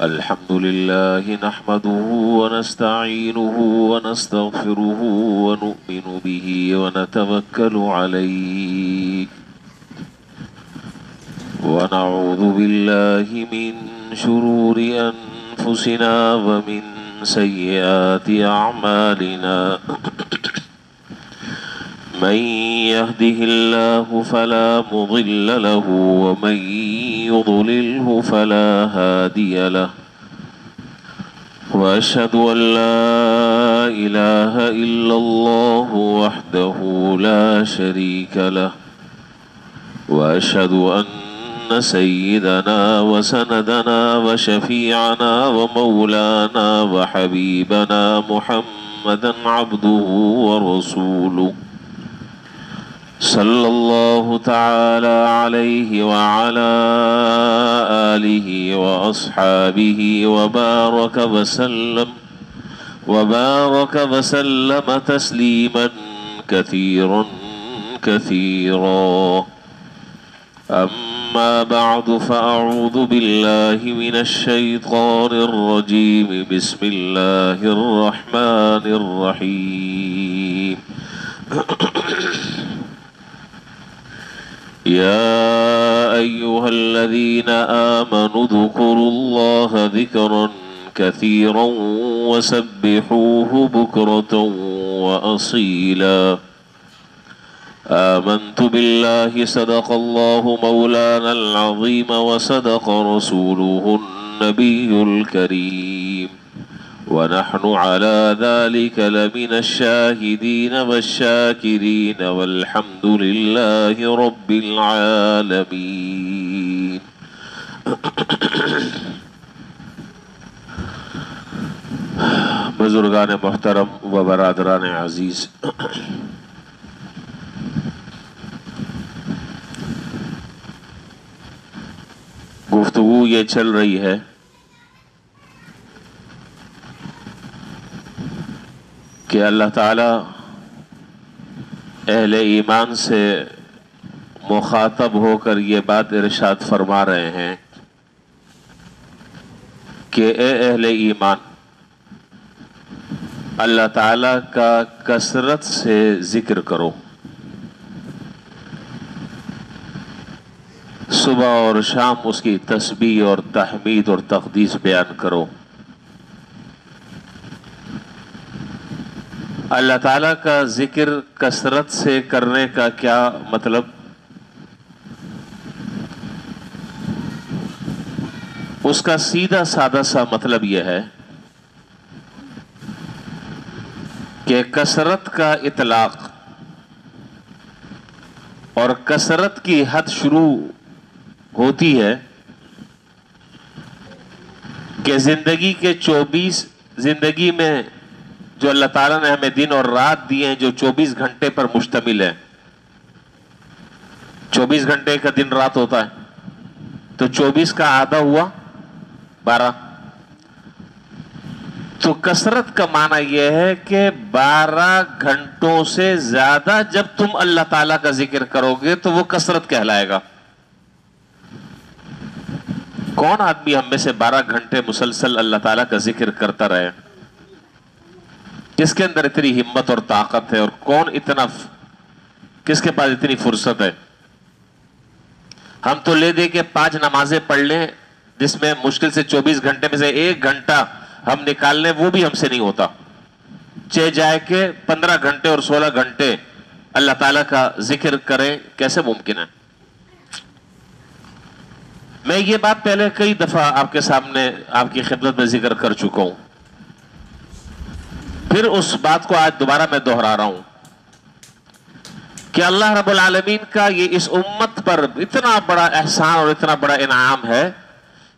الحمد لله نحمده ونستعينه ونستغفره ونؤمن به ونتوكل عليه ونعوذ بالله من شرور أنفسنا ومن سيئات أعمالنا من يهده الله فلا مضل له ومن يضلله فلا هادي له وأشهد أن لا إله إلا الله وحده لا شريك له وأشهد أن سيدنا وسندنا وشفيعنا ومولانا وحبيبنا محمدا عبده ورسوله صلى الله تعالى عليه وعلى آله وأصحابه وبارك وسلم تسليما كثيرا كثيرا. أما بعد فأعوذ بالله من الشيطان الرجيم. بسم الله الرحمن الرحيم. يا أيها الذين آمنوا اذكروا الله ذكرا كثيرا وسبحوه بكرة وأصيلا. آمنت بالله صدق الله مولانا العظيم وصدق رسوله النبي الكريم ونحن على ذلك لمن الشاهدين والشاكرين والحمد لله رب العالمين. بزرگان محترم و برادران عزیز، گفتگو یہ چل رہی ہے کہ اللہ تعالی اہل ایمان سے مخاطب ہو کر یہ بات ارشاد فرما رہے ہیں کہ اے اہل ایمان، اللہ تعالی کا کثرت سے ذکر کرو، صبح اور شام اس کی تسبیح اور تحمید اور تقدیس بیان کرو۔ اللہ تعالیٰ کا ذکر کثرت سے کرنے کا کیا مطلب؟ اس کا سیدھا سادہ سا مطلب یہ ہے کہ کثرت کا اطلاق اور کثرت کی حد شروع ہوتی ہے کہ زندگی میں جو اللہ تعالیٰ نے ہمیں دن اور رات دیے ہیں، جو 24 گھنٹے پر مشتمل ہے، 24 گھنٹے کا دن رات ہوتا ہے تو 24 کا آدھا ہوا 12۔ تو کثرت کا معنی یہ ہے کہ 12 گھنٹوں سے زیادہ جب تم اللہ تعالیٰ کا ذکر کرو گے تو وہ کثرت کہلائے گا۔ کون آدمی ہم میں سے 12 گھنٹے مسلسل اللہ تعالیٰ کا ذکر کرتا رہے؟ کس کے اندر اتنی ہمت اور طاقت ہے؟ اور کس کے پاس اتنی فرصت ہے؟ ہم تو لے دے کے 5 نمازیں پڑھ لیں، جس میں مشکل سے 24 گھنٹے میں سے 1 گھنٹہ ہم نکال لیں، وہ بھی ہم سے نہیں ہوتا۔ چہ جائے کہ 15 گھنٹے اور 16 گھنٹے اللہ تعالیٰ کا ذکر کریں، کیسے ممکن ہے؟ میں یہ بات پہلے کئی دفعہ آپ کے سامنے آپ کی خدمت میں ذکر کر چکا ہوں، پھر اس بات کو آج دوبارہ میں دہرا رہا ہوں کہ اللہ رب العالمین کا یہ اس امت پر اتنا بڑا احسان اور اتنا بڑا انعام ہے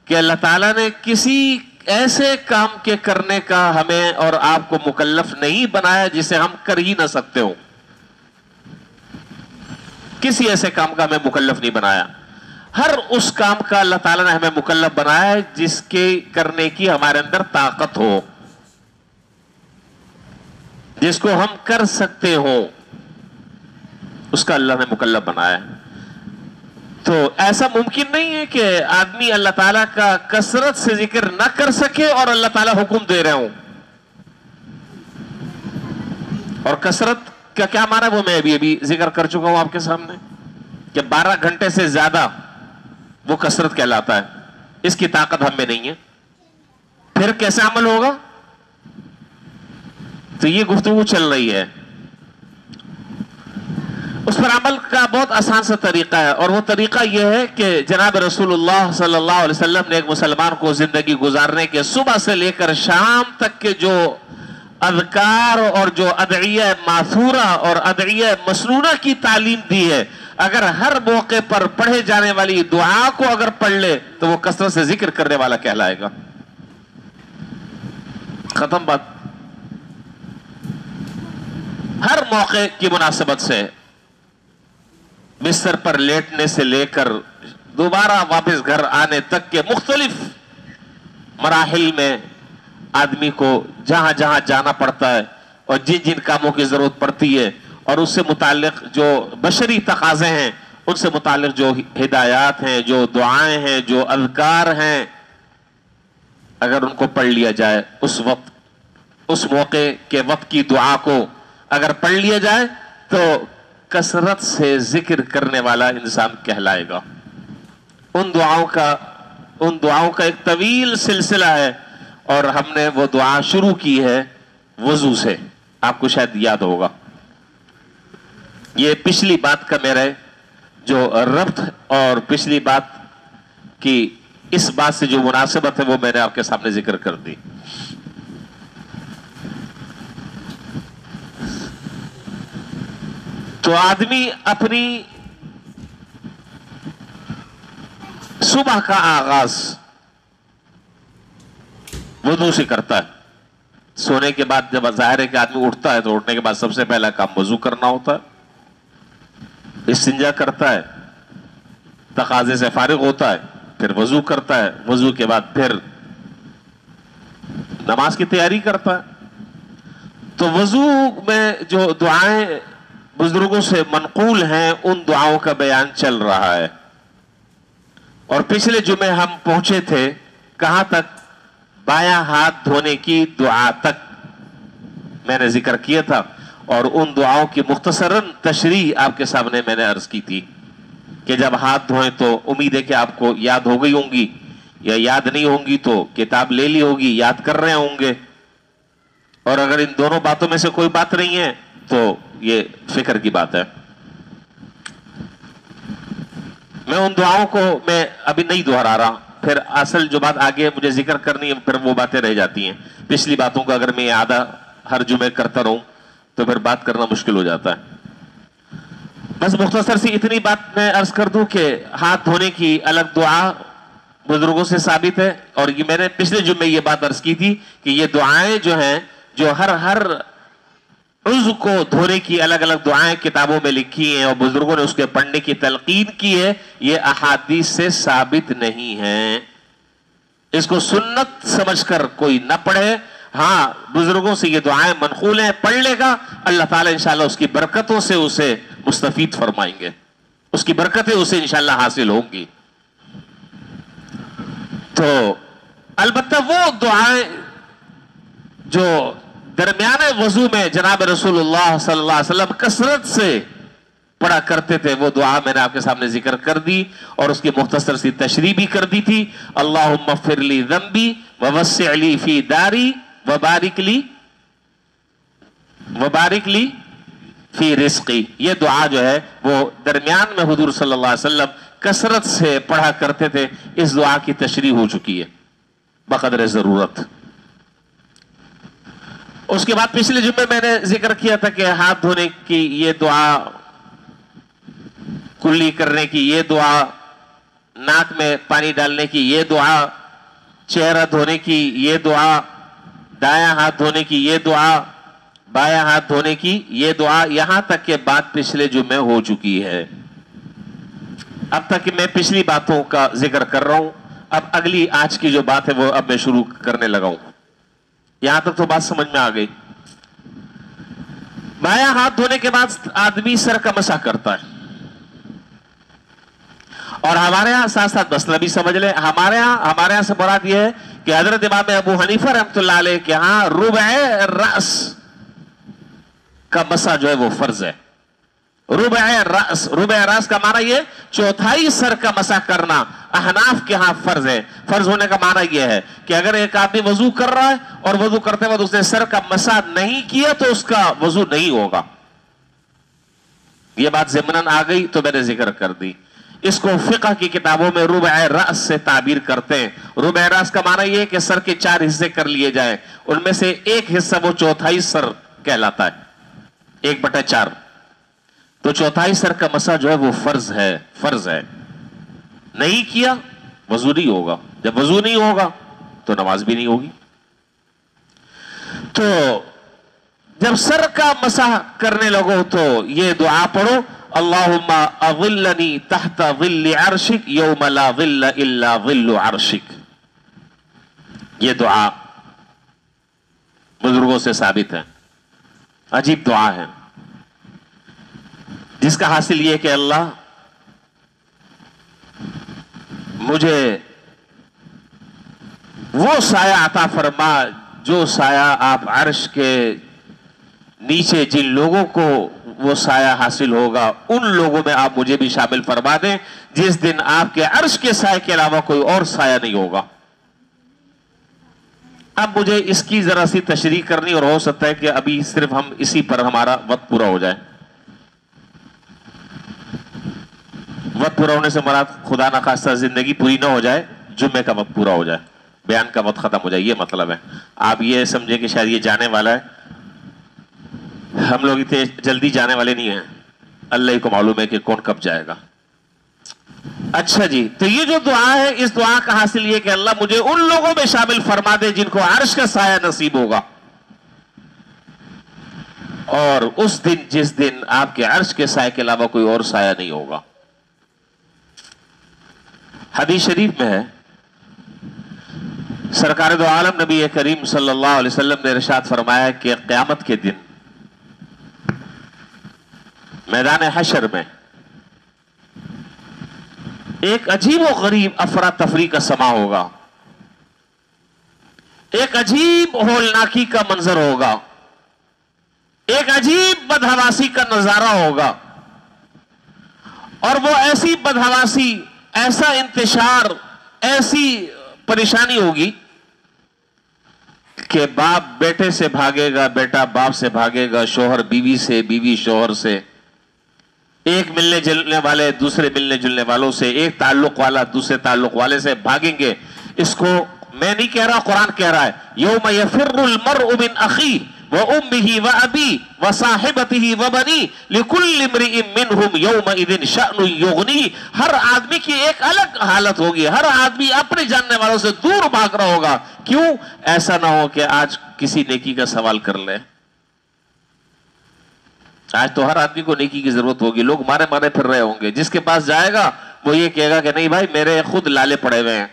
کہ اللہ تعالیٰ نے کسی ایسے کام کے کرنے کا ہمیں اور آپ کو مکلف نہیں بنایا جسے ہم کر ہی نہ سکتے ہوں۔ کسی ایسے کام کا ہمیں مکلف نہیں بنایا، ہر اس کام کا اللہ تعالیٰ نے ہمیں مکلف بنایا ہے جس کے کرنے کی ہمارے اندر طاقت ہو، جس کو ہم کر سکتے ہوں، اس کا اللہ نے مکلف بنایا ہے۔ تو ایسا ممکن نہیں ہے کہ آدمی اللہ تعالیٰ کا کثرت سے ذکر نہ کر سکے اور اللہ تعالیٰ حکم دے رہے ہوں. اور کثرت کا کیا معنی ہے وہ میں ابھی ذکر کر چکا ہوں آپ کے سامنے کہ 12 گھنٹے سے زیادہ وہ کثرت کہلاتا ہے. اس کی طاقت ہم میں نہیں ہے. پھر کیسے عمل ہوگا؟ تو یہ گفتگو چل رہی ہے. اس پر عمل کا بہت آسان سا طریقہ ہے، اور وہ طریقہ یہ ہے کہ جناب رسول اللہ صلی اللہ علیہ وسلم نے ایک مسلمان کو زندگی گزارنے کے صبح سے لے کر شام تک کے جو اذکار اور جو ادعیہ ماثورہ اور ادعیہ مسنونہ کی تعلیم دی ہے، اگر ہر موقع پر پڑھے جانے والی دعا کو اگر پڑھ لے تو وہ کثرت سے ذکر کرنے والا کہلائے گا. ختم بات. ہر موقع کی مناسبت سے بستر پر لیٹنے سے لے کر دوبارہ واپس گھر آنے تک کے مختلف مراحل میں آدمی کو جہاں جہاں جانا پڑتا ہے اور جن جن کاموں کی ضرورت پڑتی ہے اور اس سے متعلق جو بشری تقاضے ہیں، ان سے متعلق جو ہدایات ہیں، جو دعائیں ہیں، جو اذکار ہیں، اگر ان کو پڑھ لیا جائے اس وقت، اس موقع کے وقت کی دعا کو اگر پڑھ لیا جائے تو کثرت سے ذکر کرنے والا انسان کہلائے گا. ان دعاؤں کا ایک طویل سلسلہ ہے، اور ہم نے وہ دعا شروع کی ہے وضو سے. آپ کو شاید یاد ہوگا، یہ پچھلی بات کا میرا جو ربط اور پچھلی بات کی اس بات سے جو مناسبت ہے وہ میں نے آپ کے سامنے ذکر کر دی. تو آدمی اپنی صبح کا آغاز وضو سے کرتا ہے. سونے کے بعد جب ظاہر ہے کہ آدمی اٹھتا ہے تو اٹھنے کے بعد سب سے پہلا کام وضو کرنا ہوتا ہے. استنجا کرتا ہے، تقاضے سے فارغ ہوتا ہے، پھر وضو کرتا ہے. وضو کے بعد پھر نماز کی تیاری کرتا ہے. تو وضو میں جو دعائیں بزرگوں سے منقول ہیں ان دعاؤں کا بیان چل رہا ہے. اور پچھلے جمعے ہم پہنچے تھے کہاں تک؟ بایاں ہاتھ دھونے کی دعا تک میں نے ذکر کیا تھا، اور ان دعاؤں کی مختصراً تشریح آپ کے سامنے میں نے عرض کی تھی کہ جب ہاتھ دھوئیں تو امید ہے کہ آپ کو یاد ہو گئی ہوں گی، یا یاد نہیں ہوں گی تو کتاب لے لی ہوگی، یاد کر رہے ہوں گے. اور اگر ان دونوں باتوں میں سے کوئی بات نہیں ہے تو یہ فکر کی بات ہے. میں ان دعاؤں کو میں ابھی نہیں دہرا رہا، پھر اصل جو بات آگے مجھے ذکر کرنی ہے پھر وہ باتیں رہ جاتی ہیں. پچھلی باتوں کا اگر میں آدھا ہر جمعے کرتا رہوں تو پھر بات کرنا مشکل ہو جاتا ہے. بس مختصر سی اتنی بات میں عرض کر دوں کہ ہاتھ دھونے کی الگ دعا بزرگوں سے ثابت ہے، اور یہ میں نے پچھلے جمعے یہ بات عرض کی تھی کہ یہ دعائیں جو ہیں جو ہر عضو کو دھونے کی الگ الگ دعائیں کتابوں میں لکھی ہیں اور بزرگوں نے اس کے پڑھنے کی تلقین کی ہے، یہ احادیث سے ثابت نہیں ہیں. اس کو سنت سمجھ کر کوئی نہ پڑھے. ہاں بزرگوں سے یہ دعائیں منقول ہیں، پڑھ لے گا، اللہ تعالیٰ انشاءاللہ اس کی برکتوں سے اسے مستفید فرمائیں گے، اس کی برکتیں اسے انشاءاللہ حاصل ہوں گی. تو البتہ وہ دعائیں جو درمیان وضو میں جناب رسول اللہ صلی اللہ علیہ وسلم کثرت سے پڑھا کرتے تھے وہ دعا میں نے آپ کے سامنے ذکر کر دی اور اس کی مختصر سی تشریح بھی کر دی تھی. اللہم اغفر لی ذنبی ووسع لی فی داری وبارک لی فی رزقی. یہ دعا جو ہے وہ درمیان میں حضور صلی اللہ علیہ وسلم کثرت سے پڑھا کرتے تھے. اس دعا کی تشریح ہو چکی ہے بقدر ضرورت. اس کے بعد پچھلے جمعے میں نے ذکر کیا تھا کہ ہاتھ دھونے کی یہ دعا، کلی کرنے کی یہ دعا، ناک میں پانی ڈالنے کی یہ دعا، چہرہ دھونے کی یہ دعا، دایاں ہاتھ دھونے کی یہ دعا، بایاں ہاتھ دھونے کی یہ دعا، یہاں تک کہ بات پچھلے جمعے ہو چکی ہے. اب تک کہ میں پچھلی باتوں کا ذکر کر رہا ہوں. اب اگلی آج کی جو بات ہے وہ اب میں شروع کرنے لگا ہوں. یہاں تک تو بات سمجھ میں آ گئی. بایاں ہاتھ دھونے کے بعد آدمی سر کا مسح کرتا ہے اور ہمارے ہاں ساتھ ساتھ مسئلہ بھی سمجھ لیں، ہمارے ہاں سے مراد یہ ہے کہ حضرت امام ابو حنیفہ رحمۃ اللہ علیہ کے ہاں ربع رأس کا مسح جو ہے وہ فرض ہے۔ ربع راس کا معنی یہ چوتھائی سر کا مسح کرنا احناف کے ہاں فرض ہے۔ فرض ہونے کا معنی یہ ہے کہ اگر ایک آدمی وضو کر رہا ہے اور وضو کرتے وقت اس نے سر کا مسح نہیں کیا تو اس کا وضو نہیں ہوگا۔ یہ بات ضمناً آ گئی تو میں نے ذکر کر دی۔ اس کو فقہ کی کتابوں میں ربع راس سے تعبیر کرتے ہیں۔ ربع راس کا معنی یہ ہے کہ سر کے 4 حصے کر لیے جائیں، ان میں سے ایک حصہ وہ چوتھائی سر کہلاتا ہے، 1/4۔ تو چوتھائی سر کا مسح جو ہے وہ فرض ہے۔ نہیں کیا وضو نہیں ہوگا، جب وضو نہیں ہوگا تو نماز بھی نہیں ہوگی۔ تو جب سر کا مسح کرنے لگو تو یہ دعا پڑھو، اللہم اظلنی تحت ظل عرشک یوم لا ظل الا ظل عرشک۔ یہ دعا بزرگوں سے ثابت ہے، عجیب دعا ہے، جس کا حاصل یہ کہ اللہ مجھے وہ سایہ عطا فرما جو سایہ آپ عرش کے نیچے جن لوگوں کو وہ سایہ حاصل ہوگا ان لوگوں میں آپ مجھے بھی شامل فرما دیں جس دن آپ کے عرش کے سائے کے علاوہ کوئی اور سایہ نہیں ہوگا۔ اب مجھے اس کی ذرا سی تشریح کرنی، اور ہو سکتا ہے کہ ابھی صرف ہم اسی پر ہمارا وقت پورا ہو جائے۔ وقت پورا ہونے سے مراد خدا نخواستہ زندگی پوری نہ ہو جائے، جمعے کا وقت پورا ہو جائے، بیان کا وقت ختم ہو جائے، یہ مطلب ہے۔ آپ یہ سمجھیں کہ شاید یہ جانے والا ہے، ہم لوگ اتنے جلدی جانے والے نہیں ہیں، اللہ ہی کو معلوم ہے کہ کون کب جائے گا۔ اچھا جی، تو یہ جو دعا ہے اس دعا کا حاصل یہ کہ اللہ مجھے ان لوگوں میں شامل فرما دے جن کو عرش کا سایہ نصیب ہوگا، اور اس دن جس دن آپ کے عرش کے سائے کے علاوہ کوئی اور سایہ نہیں ہوگا۔ حدیث شریف میں ہے، سرکار دو عالم نبی کریم صلی اللہ علیہ وسلم نے ارشاد فرمایا کہ قیامت کے دن میدان حشر میں ایک عجیب و غریب افراتفری کا سما ہوگا، ایک عجیب ہولناکی کا منظر ہوگا، ایک عجیب بدحواسی کا نظارہ ہوگا، اور وہ ایسی بدحواسی، ایسا انتشار، ایسی پریشانی ہوگی کہ باپ بیٹے سے بھاگے گا، بیٹا باپ سے بھاگے گا، شوہر بیوی سے، بیوی شوہر سے، ایک ملنے جلنے والے دوسرے ملنے جلنے والوں سے، ایک تعلق والا دوسرے تعلق والے سے بھاگیں گے۔ اس کو میں نہیں کہہ رہا، قرآن کہہ رہا ہے، یوم یفر المرء من اخیہ وامہ وابیہ وصاحبتہ وبنیہ لکل امرئ منہم یومئذ شأن یغنیہ۔ ہر آدمی کی ایک الگ حالت ہوگی، ہر آدمی اپنے جاننے والوں سے دور بھاگ رہا ہوگا۔ کیوں؟ ایسا نہ ہو کہ آج کسی نیکی کا سوال کر لے۔ آج تو ہر آدمی کو نیکی کی ضرورت ہوگی، لوگ مارے مارے پھر رہے ہوں گے، جس کے پاس جائے گا وہ یہ کہے گا کہ نہیں بھائی میرے خود لالے پڑے ہوئے ہیں،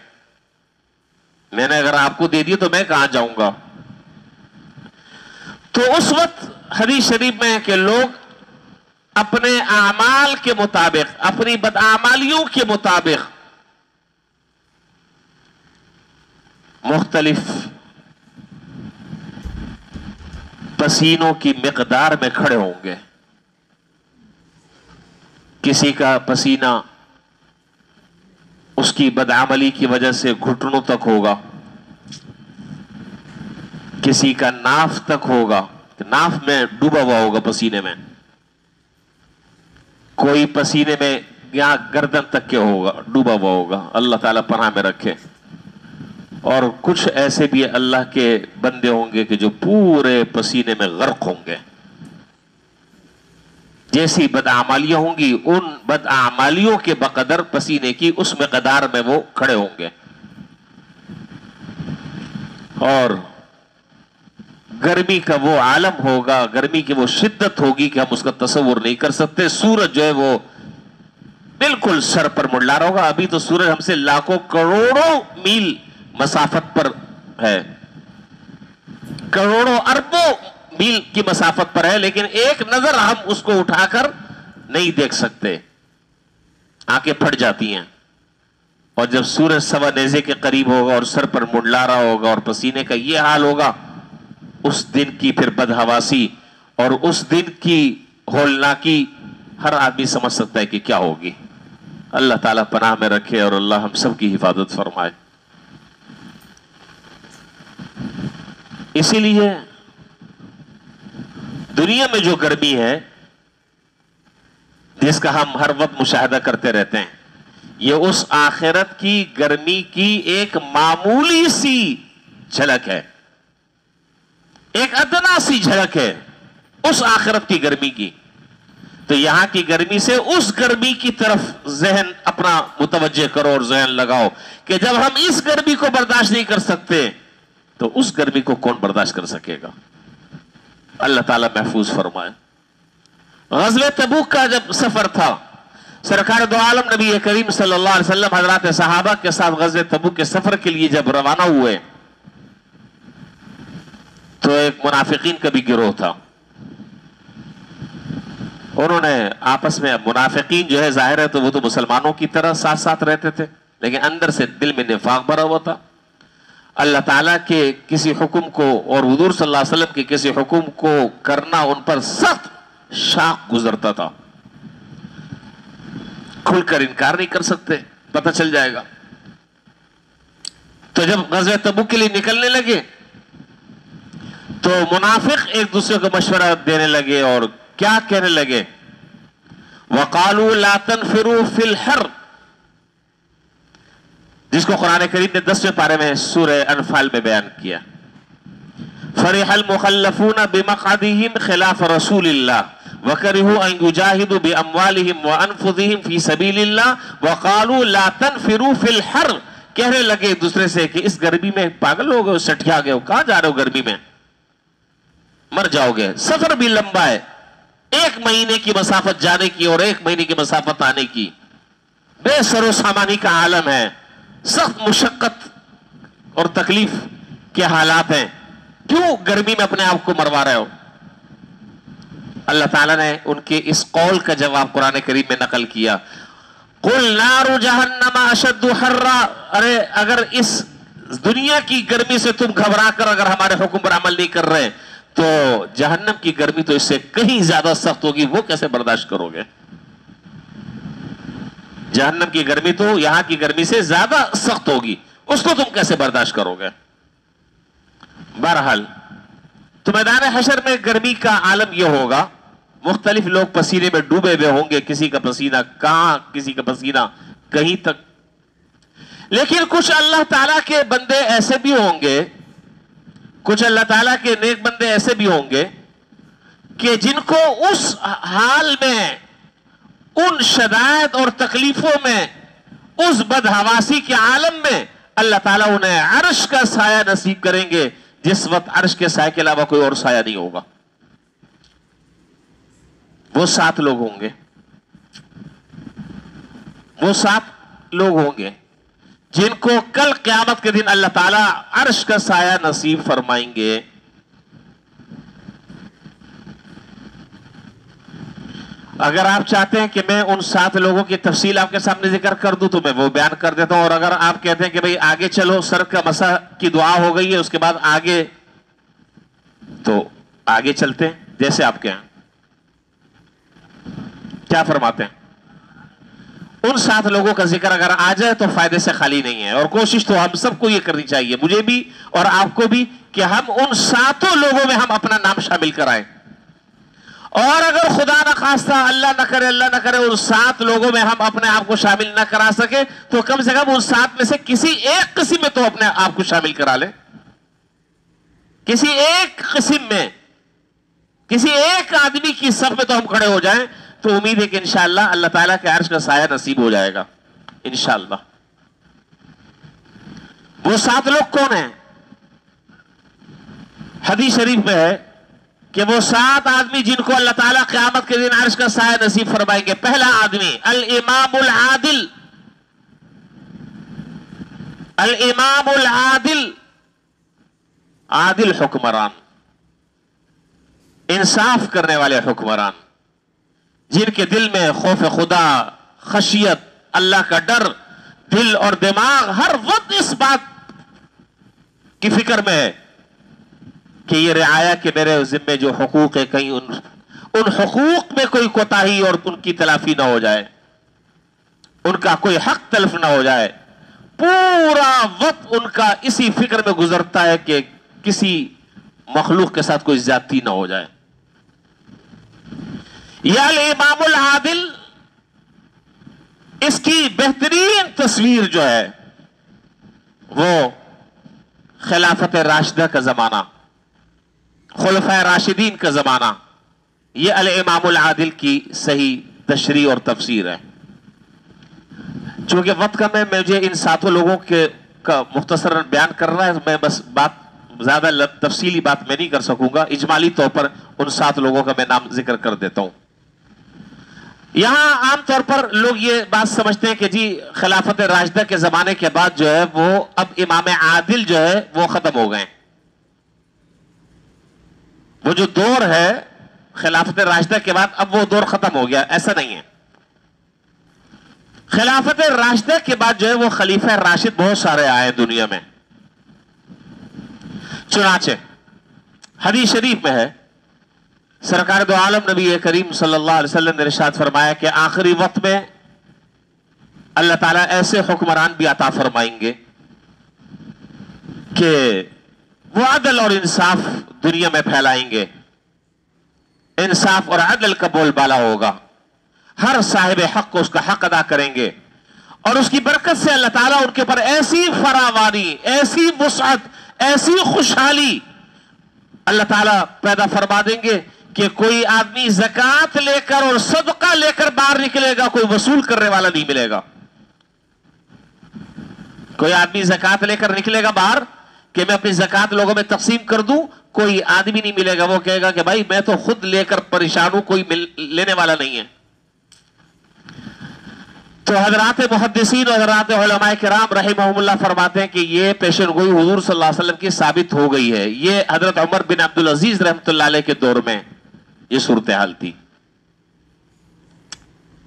میں نے اگر آپ کو دے دی تو میں کہاں جاؤں گا۔ تو اس وقت حدیث شریف میں ہے کہ لوگ اپنے اعمال کے مطابق، اپنی بدعمالیوں کے مطابق مختلف پسینوں کی مقدار میں کھڑے ہوں گے۔ کسی کا پسینہ اس کی بدعملی کی وجہ سے گھٹنوں تک ہوگا، کسی کا ناف تک ہوگا، ناف میں ڈوبا ہوا ہوگا پسینے میں، کوئی پسینے میں یہاں گردن تک کے ہوگا، ڈوبا ہوا ہوگا، اللہ تعالیٰ پناہ میں رکھے۔ اور کچھ ایسے بھی اللہ کے بندے ہوں گے کہ جو پورے پسینے میں غرق ہوں گے۔ جیسی بدعمالیاں ہوں گی ان بدعمالیوں کے بقدر پسینے کی اس مقدار میں وہ کھڑے ہوں گے، اور گرمی کا وہ عالم ہوگا، گرمی کی وہ شدت ہوگی کہ ہم اس کا تصور نہیں کر سکتے۔ سورج جو ہے وہ بالکل سر پر منڈلا رہا ہوگا۔ ابھی تو سورج ہم سے لاکھوں کروڑوں میل مسافت پر ہے، کروڑوں اربوں میل کی مسافت پر ہے، لیکن ایک نظر ہم اس کو اٹھا کر نہیں دیکھ سکتے، آنکھیں پھٹ جاتی ہیں۔ اور جب سورج سوا نیزے کے قریب ہوگا اور سر پر منڈلا رہا ہوگا اور پسینے کا یہ حال ہوگا، اس دن کی پھر بدحواسی اور اس دن کی ہولناکی ہر آدمی سمجھ سکتا ہے کہ کیا ہوگی۔ اللہ تعالیٰ پناہ میں رکھے اور اللہ ہم سب کی حفاظت فرمائے۔ اسی لیے دنیا میں جو گرمی ہے جس کا ہم ہر وقت مشاہدہ کرتے رہتے ہیں، یہ اس آخرت کی گرمی کی ایک معمولی سی جھلک ہے، ایک ادنا سی جھلک ہے اس آخرت کی گرمی کی۔ تو یہاں کی گرمی سے اس گرمی کی طرف ذہن اپنا متوجہ کرو اور ذہن لگاؤ کہ جب ہم اس گرمی کو برداشت نہیں کر سکتے تو اس گرمی کو کون برداشت کر سکے گا؟ اللہ تعالیٰ محفوظ فرمائے۔ غزوہ تبوک کا جب سفر تھا، سرکار دو عالم نبی کریم صلی اللہ علیہ وسلم حضرات صحابہ کے ساتھ غزوہ تبوک کے سفر کے لیے جب روانہ ہوئے تو ایک منافقین کا بھی گروہ تھا۔ انہوں نے آپس میں، منافقین جو ہے ظاہر ہے تو وہ تو مسلمانوں کی طرح ساتھ ساتھ رہتے تھے، لیکن اندر سے دل میں نفاق بھرا ہوا تھا۔ اللہ تعالیٰ کے کسی حکم کو اور حضور صلی اللہ علیہ وسلم کے کسی حکم کو کرنا ان پر سخت شاق گزرتا تھا، کھل کر انکار نہیں کر سکتے، پتہ چل جائے گا۔ تو جب غزوہ تبوک کے لیے نکلنے لگے تو منافق ایک دوسرے کو مشورہ دینے لگے اور کیا کہنے لگے؟ وَقَالُوا لَا تَنْفِرُوا فِي الْحَرِّ، جس کو قرآن کریم نے 10ویں پارے میں سورہ انفال میں بیان کیا۔ فَرِحَ الْمُخَلَّفُونَ بِمَقْعَدِهِمْ خِلَافَ رَسُولِ اللَّهِ وَكَرِهُوا أَن يُجَاهِدُوا بِأَمْوَالِهِمْ وَأَنفُسِهِمْ فِي سَبِيلِ اللَّهِ وَقَالُوا لَا تَنْفِرُوا فِي الْحَرِّ، کہنے لگے ایک دوسرے سے کہ اس گرمی میں پاگل ہو گئے، سٹھیا گئے ہو، کہاں جا رہے ہو گرمی میں، مر جاؤ گے۔ سفر بھی لمبا ہے، 1 مہینے کی مسافت جانے کی اور 1 مہینے کی مسافت آنے کی، بے سر و سامانی کا عالم ہے، سخت مشقت اور تکلیف کے حالات ہیں، کیوں گرمی میں اپنے آپ کو مروا رہے ہو؟ اللہ تعالیٰ نے ان کے اس قول کا جواب قرآن کریم میں نقل کیا، قُلْ نَارُ جَهَنَّمَ أَشَدُّ حَرًّا، ارے اگر اس دنیا کی گرمی سے تم گھبرا کر اگر ہمارے حکم پر عمل نہیں کر رہے تو جہنم کی گرمی تو اس سے کہیں زیادہ سخت ہوگی، وہ کیسے برداشت کرو گے؟ جہنم کی گرمی تو یہاں کی گرمی سے زیادہ سخت ہوگی، اس کو تم کیسے برداشت کرو گے؟ بہرحال تو میدان حشر میں گرمی کا عالم یہ ہوگا، مختلف لوگ پسینے میں ڈوبے ہوئے ہوں گے، کسی کا پسینہ کہاں، کسی کا پسینہ کہیں تک، لیکن کچھ اللہ تعالیٰ کے بندے ایسے بھی ہوں گے، کچھ اللہ تعالیٰ کے نیک بندے ایسے بھی ہوں گے کہ جن کو اس حال میں، ان شدائد اور تکلیفوں میں، اس بدحواسی کے عالم میں اللہ تعالیٰ انہیں عرش کا سایہ نصیب کریں گے، جس وقت عرش کے سایہ کے علاوہ کوئی اور سایہ نہیں ہوگا۔ وہ 7 لوگ ہوں گے، وہ 7 لوگ ہوں گے جن کو کل قیامت کے دن اللہ تعالیٰ عرش کا سایہ نصیب فرمائیں گے۔ اگر آپ چاہتے ہیں کہ میں ان 7 لوگوں کی تفصیل آپ کے سامنے ذکر کر دوں تو میں وہ بیان کر دیتا ہوں، اور اگر آپ کہتے ہیں کہ بھئی آگے چلو، سر کا مسح کی دعا ہو گئی ہے، اس کے بعد آگے، تو آگے چلتے ہیں، جیسے آپ کہیں، کیا فرماتے ہیں؟ ان 7 لوگوں کا ذکر اگر آ جائے تو فائدے سے خالی نہیں ہے، اور کوشش تو ہم سب کو یہ کرنی چاہیے، مجھے بھی اور آپ کو بھی، کہ ہم ان 7 لوگوں میں ہم اپنا نام شامل کرائیں، اور اگر خدا نخواستہ اللہ نہ کرے ان 7 لوگوں میں ہم اپنے آپ کو شامل نہ کرا سکے تو کم سے کم ان 7 میں سے کسی ایک قسم میں تو اپنے آپ کو شامل کرا لیں، کسی ایک قسم میں، کسی ایک آدمی کی صف میں تو ہم کھڑے ہو جائیں، تو امید ہے کہ انشاءاللہ اللہ تعالیٰ کے عرش کا سایہ نصیب ہو جائے گا انشاءاللہ۔ وہ 7 لوگ کون ہیں؟ حدیث شریف میں ہے کہ وہ 7 آدمی جن کو اللہ تعالیٰ قیامت کے دن عرش کا سایہ نصیب فرمائیں گے۔ پہلا آدمی الامام العادل، الامام العادل، عادل حکمران، انصاف کرنے والے حکمران، جن کے دل میں خوف خدا، خشیت، اللہ کا ڈر، دل اور دماغ ہر وقت اس بات کی فکر میں ہے کہ یہ رعایا کہ میرے ذمے جو حقوق ہے کہیں ان حقوق میں کوئی کوتاہی اور ان کی تلافی نہ ہو جائے، ان کا کوئی حق تلف نہ ہو جائے. پورا وقت ان کا اسی فکر میں گزرتا ہے کہ کسی مخلوق کے ساتھ کوئی زیادتی نہ ہو جائے. یا الامام العادل، اس کی بہترین تصویر جو ہے وہ خلافت راشدہ کا زمانہ، خلفائے راشدین کا زمانہ، یہ الامام العادل کی صحیح تشریح اور تفسیر ہے. چونکہ وقت کا مجھے ان ساتوں لوگوں کا مختصر بیان کر رہا ہے، میں بس زیادہ تفصیلی بات میں نہیں کر سکوں گا، اجمالی طور پر ان 7 لوگوں کا میں نام ذکر کر دیتا ہوں. یہاں عام طور پر لوگ یہ بات سمجھتے ہیں کہ جی خلافت راشدہ کے زمانے کے بعد جو ہے وہ اب امام عادل جو ہے وہ ختم ہو گئے. وہ جو دور ہے خلافت راشدہ کے بعد اب وہ دور ختم ہو گیا، ایسا نہیں ہے. خلافت راشدہ کے بعد جو ہے وہ خلیفہ راشد بہت سارے آئے دنیا میں. چنانچہ حدیث شریف میں ہے، سرکار دو عالم نبی کریم صلی اللہ علیہ وسلم نے ارشاد فرمایا کہ آخری وقت میں اللہ تعالیٰ ایسے حکمران بھی عطا فرمائیں گے کہ وہ عدل اور انصاف دنیا میں پھیلائیں گے. انصاف اور عدل کا بول بالا ہوگا، ہر صاحب حق کو اس کا حق ادا کریں گے، اور اس کی برکت سے اللہ تعالیٰ ان کے پر ایسی فراوانی، ایسی وسعت، ایسی خوشحالی اللہ تعالیٰ پیدا فرما دیں گے کہ کوئی آدمی زکوٰۃ لے کر اور صدقہ لے کر باہر نکلے گا، کوئی وصول کرنے والا نہیں ملے گا. کوئی آدمی زکوٰۃ لے کر نکلے گا باہر کہ میں اپنی زکوٰۃ لوگوں میں تقسیم کر دوں، کوئی آدمی نہیں ملے گا. وہ کہے گا کہ بھائی میں تو خود لے کر پریشان ہوں، کوئی لینے والا نہیں ہے. تو حضرات محدثین اور حضرات علماء کرام رحمہم اللہ فرماتے ہیں کہ یہ پیشن گوئی حضور صلی اللہ علیہ وسلم کی ثابت ہو گئی ہے. یہ حضرت عمر بن عبدالعزیز رحمۃ اللہ علیہ کے دور میں یہ صورتحال تھی.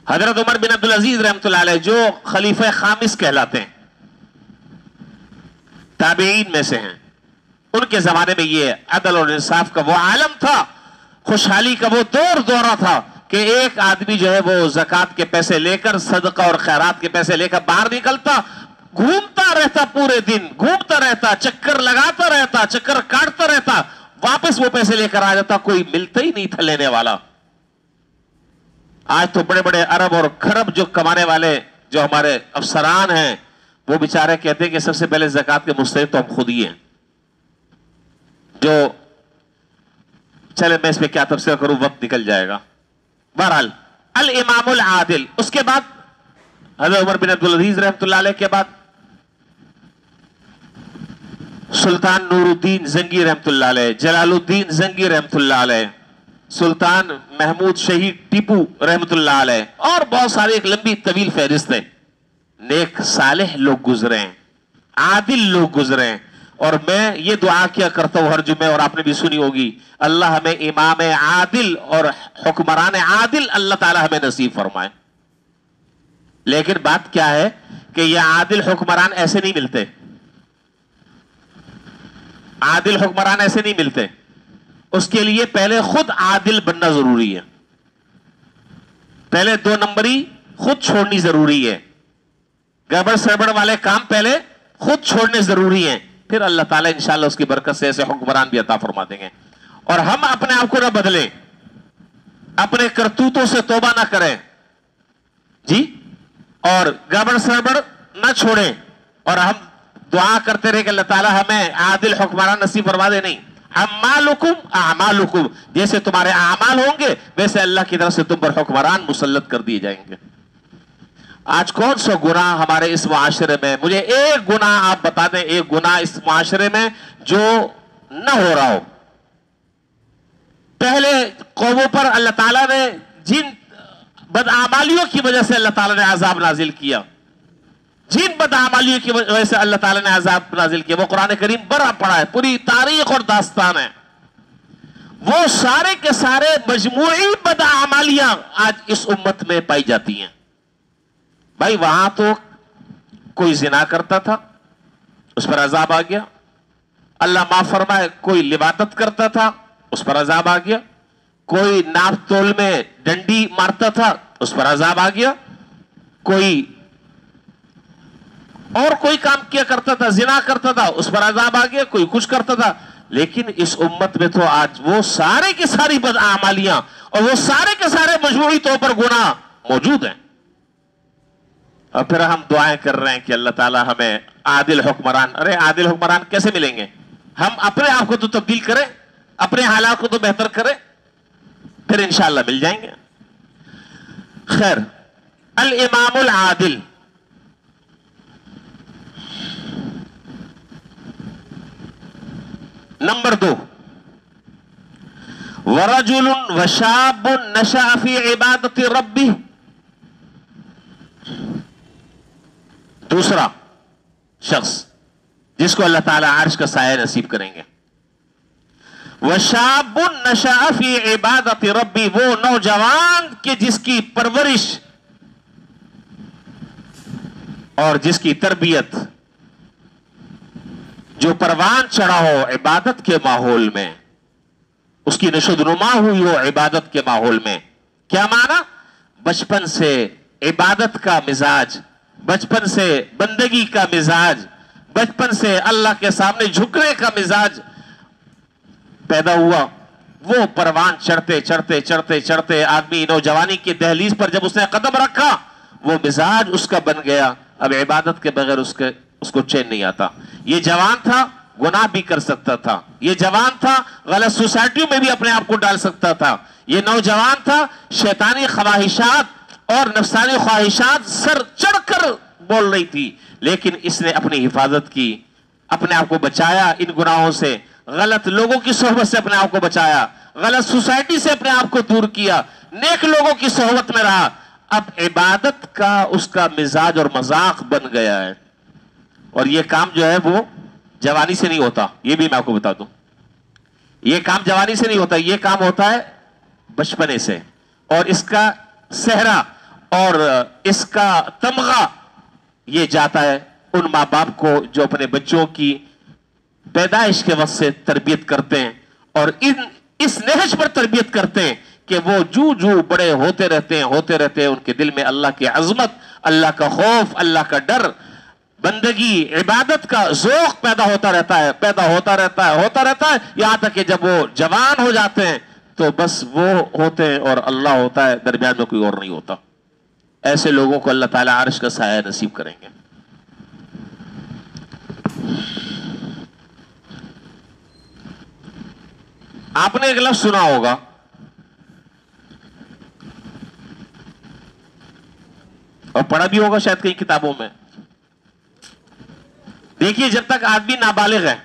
حضرت عمر بن عبدالعزیز رحمۃ اللہ علیہ جو خلیفہ خامس کہلاتے ہیں، تابعین میں سے ہیں، ان کے زمانے میں یہ عدل اور انصاف کا وہ عالم تھا، خوشحالی کا وہ دورہ تھا کہ ایک آدمی جو ہے وہ زکوٰۃ کے پیسے لے کر، صدقہ اور خیرات کے پیسے لے کر باہر نکلتا، گھومتا رہتا، پورے دن گھومتا رہتا، چکر لگاتا رہتا، چکر کاٹتا رہتا، واپس وہ پیسے لے کر آ جاتا، کوئی ملتا ہی نہیں تھا لینے والا. آج تو بڑے بڑے ارب اور کھرب جو کمانے والے جو ہمارے افسران ہیں، وہ بیچارے کہتے ہیں کہ سب سے پہلے زکوٰۃ کے مستحق تو ہم خود ہی ہیں. جو چلے میں اس پہ کیا تفسیر کروں، وقت نکل جائے گا. بہرحال الامام العادل، اس کے بعد حضرت عمر بن عبدالعزیز رحمۃ اللہ علیہ کے بعد سلطان نور الدین زنگی رحمۃ اللہ علیہ، جلال الدین زنگی رحمۃ اللہ علیہ، سلطان محمود شہید ٹیپو رحمۃ اللہ علیہ، اور بہت سارے ایک لمبی طویل فہرست ہے. نیک صالح لوگ گزرے ہیں، عادل لوگ گزرے ہیں. اور میں یہ دعا کیا کرتا ہوں ہر جمعے، اور آپ نے بھی سنی ہوگی، اللہ ہمیں امام عادل اور حکمران عادل اللہ تعالی ہمیں نصیب فرمائے. لیکن بات کیا ہے کہ یہ عادل حکمران ایسے نہیں ملتے، عادل حکمران ایسے نہیں ملتے. اس کے لیے پہلے خود عادل بننا ضروری ہے، پہلے 2 نمبری خود چھوڑنی ضروری ہے، گڑبڑ سڑبڑ والے کام پہلے خود چھوڑنے ضروری ہیں، پھر اللہ تعالیٰ انشاءاللہ اس کی برکت سے ایسے حکمران بھی عطا فرما دیں گے. اور ہم اپنے آپ کو نہ بدلیں، اپنے کرتوتوں سے توبہ نہ کریں جی، اور گڑبڑ سڑبڑ نہ چھوڑیں، اور ہم دعا کرتے رہے کہ اللہ تعالیٰ ہمیں عادل حکمران نصیب فرما دے. نہیں، اعمالکم اعمالکم، جیسے تمہارے اعمال ہوں گے ویسے اللہ کی طرف سے تم پر حکمران مسلط کر دیے جائیں گے. آج کون سا گناہ ہمارے اس معاشرے میں، مجھے ایک گناہ آپ بتا دیں، ایک گناہ اس معاشرے میں جو نہ ہو رہا ہو. پہلے قوموں پر اللہ تعالیٰ نے جن بدعمالیوں کی وجہ سے اللہ تعالیٰ نے عذاب نازل کیا، جن بدعمالیوں کی وجہ سے اللہ تعالیٰ نے عذاب نازل کیا، وہ قرآن کریم بھرا پڑا ہے، پوری تاریخ اور داستان ہے. وہ سارے کے سارے مجموعی بدعمالیاں آج اس امت میں پائی جاتی ہیں. بھائی وہاں تو کوئی زنا کرتا تھا اس پر عذاب آ گیا. اللہ معاف فرمائے کوئی لواطت کرتا تھا اس پر عذاب آ گیا. کوئی ناپ تول میں ڈنڈی مارتا تھا اس پر عذاب آ گیا. کوئی اور کوئی کام کیا کرتا تھا, زنا کرتا تھا, اس پر عذاب آ گیا. کوئی کچھ کرتا تھا. لیکن اس امت میں تو آج وہ سارے کی ساری بدعمالیاں اور وہ سارے کے سارے مجموعی طور پر گناہ موجود ہیں. اور پھر ہم دعائیں کر رہے ہیں کہ اللہ تعالی ہمیں عادل حکمران. ارے عادل حکمران کیسے ملیں گے؟ ہم اپنے آپ کو تو تبدیل کریں, اپنے حالات کو تو بہتر کریں, پھر انشاءاللہ مل جائیں گے. خیر, الامام العادل. نمبر 2, ورجل وشاب نشأ فی عبادت ربہ. دوسرا شخص جس کو اللہ تعالی عرش کا سایہ نصیب کریں گے. وشاب نشأ فی عبادت ربہ, وہ نوجوان کہ جس کی پرورش اور جس کی تربیت جو پروان چڑھا ہو عبادت کے ماحول میں, اس کی نشو نما ہوئی ہو عبادت کے ماحول میں. کیا معنی؟ بچپن سے عبادت کا مزاج, بچپن سے بندگی کا مزاج, بچپن سے اللہ کے سامنے جھکنے کا مزاج پیدا ہوا. وہ پروان چڑھتے چڑھتے چڑھتے چڑھتے آدمی نوجوانی کی دہلیز پر جب اس نے قدم رکھا, وہ مزاج اس کا بن گیا. اب عبادت کے بغیر اس کو چین نہیں آتا. یہ جوان تھا گناہ بھی کر سکتا تھا, یہ جوان تھا غلط سوسائٹیوں میں بھی اپنے آپ کو ڈال سکتا تھا, یہ نوجوان تھا شیطانی خواہشات اور نفسانی خواہشات سر چڑھ کر بول رہی تھی, لیکن اس نے اپنی حفاظت کی, اپنے آپ کو بچایا ان گناہوں سے, غلط لوگوں کی صحبت سے اپنے آپ کو بچایا, غلط سوسائٹی سے اپنے آپ کو دور کیا, نیک لوگوں کی صحبت میں رہا. اب عبادت کا اس کا مزاج اور مذاق بن گیا ہے. اور یہ کام جو ہے وہ جوانی سے نہیں ہوتا, یہ بھی میں آپ کو بتا دوں. یہ کام جوانی سے نہیں ہوتا, یہ کام ہوتا ہے بچپنے سے. اور اس کا صحرا اور اس کا تمغہ یہ جاتا ہے ان ماں باپ کو جو اپنے بچوں کی پیدائش کے وقت سے تربیت کرتے ہیں اور اس نہج پر تربیت کرتے ہیں کہ وہ جو بڑے ہوتے رہتے ہیں ان کے دل میں اللہ کی عظمت, اللہ کا خوف, اللہ کا ڈر, بندگی عبادت کا ذوق پیدا ہوتا رہتا ہے یہاں تک کہ جب وہ جوان ہو جاتے ہیں تو بس وہ ہوتے ہیں اور اللہ ہوتا ہے, درمیان میں کوئی اور نہیں ہوتا. ایسے لوگوں کو اللہ تعالیٰ عرش کا سایہ نصیب کریں گے. آپ نے ایک لفظ سنا ہوگا, اور پڑھا بھی ہوگا شاید کئی کتابوں میں. دیکھیے, جب تک آدمی نابالغ ہے,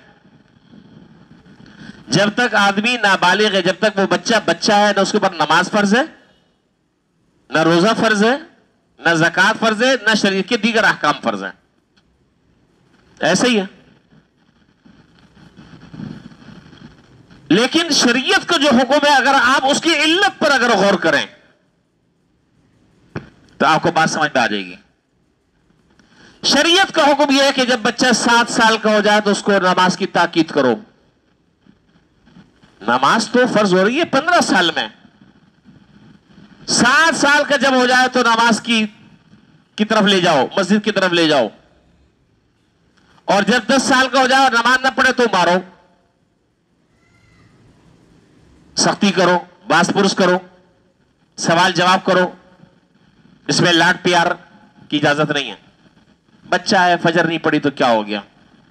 جب تک وہ بچہ ہے, نہ اس کے اوپر نماز فرض ہے, نہ روزہ فرض ہے, نہ زکوٰۃ فرض ہے, نہ شریعت کے دیگر احکام فرض ہیں. ایسے ہی ہے. لیکن شریعت کا جو حکم ہے, اگر آپ اس کی علت پر اگر غور کریں تو آپ کو بات سمجھ میں آ جائے گی. شریعت کا حکم یہ ہے کہ جب بچہ 7 سال کا ہو جائے تو اس کو نماز کی تاکید کرو. نماز تو فرض ہو رہی ہے 15 سال میں. 7 سال کا جب ہو جائے تو نماز کی طرف لے جاؤ, مسجد کی طرف لے جاؤ. اور جب 10 سال کا ہو جائے اور نماز نہ پڑھے تو مارو, سختی کرو, باس پرس کرو, سوال جواب کرو. اس میں لاڈ پیار کی اجازت نہیں ہے. بچہ ہے, فجر نہیں پڑی تو کیا ہو گیا.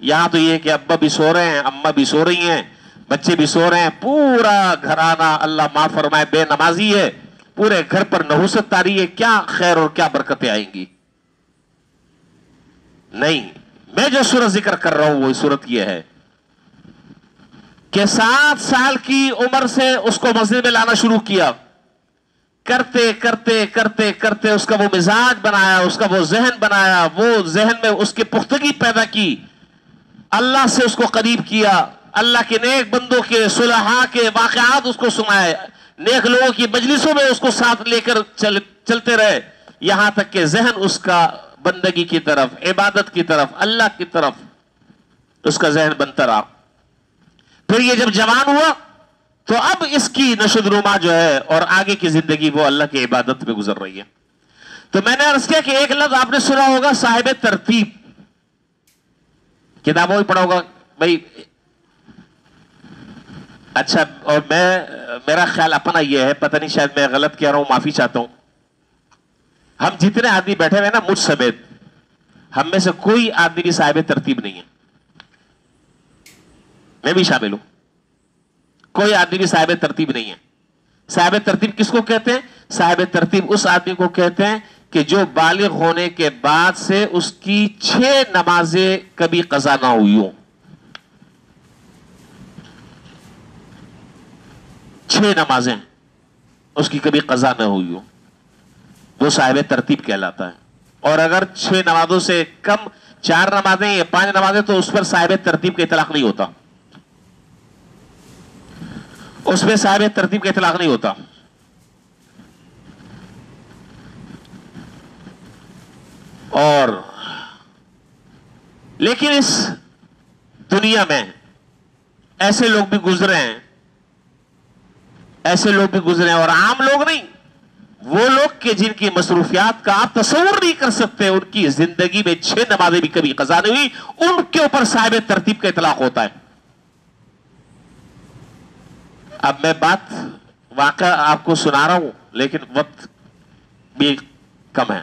یہاں تو یہ کہ ابا بھی سو رہے ہیں, اماں بھی سو رہی ہیں, بچے بھی سو رہے ہیں, پورا گھرانہ اللہ معاف فرمائے بے نمازی ہے, پورے گھر پر نحوست طاری ہے. کیا خیر اور کیا برکتیں آئیں گی؟ نہیں. میں جو صورت ذکر کر رہا ہوں وہ صورت یہ ہے کہ 7 سال کی عمر سے اس کو مسجد میں لانا شروع کیا, کرتے کرتے کرتے کرتے اس کا وہ مزاج بنایا, اس کا وہ ذہن بنایا, وہ ذہن میں اس کی پختگی پیدا کی, اللہ سے اس کو قریب کیا, اللہ کے نیک بندوں کے صلحاء کے واقعات اس کو سنائے, نیک لوگوں کی مجلسوں میں اس کو ساتھ لے کر چلتے رہے, یہاں تک کہ ذہن اس کا بندگی کی طرف، عبادت کی طرف، اللہ کی طرف اس کا ذہن بنتا رہا. پھر یہ جب جوان ہوا تو اب اس کی نشو نما جو ہے اور آگے کی زندگی وہ اللہ کی عبادت میں گزر رہی ہے. تو میں نے عرض کیا کہ ایک لفظ آپ نے سنا ہوگا صاحب ترتیب، کتابوں میں پڑھا ہوگا بھائی. اچھا، اور میرا خیال اپنا یہ ہے، پتہ نہیں شاید میں غلط کہہ رہا ہوں، معافی چاہتا ہوں. ہم جتنے آدمی بیٹھے ہوئے نا مجھ سمیت، ہم میں سے کوئی آدمی بھی صاحب ترتیب نہیں ہے، میں بھی شامل ہوں. کوئی آدمی بھی صاحب ترتیب نہیں ہے. صاحب ترتیب کس کو کہتے ہیں؟ صاحب ترتیب اس آدمی کو کہتے ہیں کہ جو بالغ ہونے کے بعد سے اس کی 6 نمازیں کبھی قضا نہ ہوئی ہوں. 6 نمازیں اس کی کبھی قضا نہ ہوئی ہوں، وہ صاحب ترتیب کہلاتا ہے. اور اگر 6 نمازوں سے کم 4 نمازیں یا 5 نمازیں تو اس پر صاحب ترتیب کا اطلاق نہیں ہوتا، اس میں صاحب ترتیب کا اطلاق نہیں ہوتا. اور لیکن اس دنیا میں ایسے لوگ بھی گزرے ہیں، ایسے لوگ بھی گزرے ہیں، اور عام لوگ نہیں، وہ لوگ کہ جن کی مصروفیات کا آپ تصور نہیں کر سکتے، ان کی زندگی میں 6 نمازیں بھی کبھی قضا نہیں ہوئی، ان کے اوپر صاحب ترتیب کا اطلاق ہوتا ہے. اب میں بات واقعہ آپ کو سنا رہا ہوں لیکن وقت بھی کم ہے.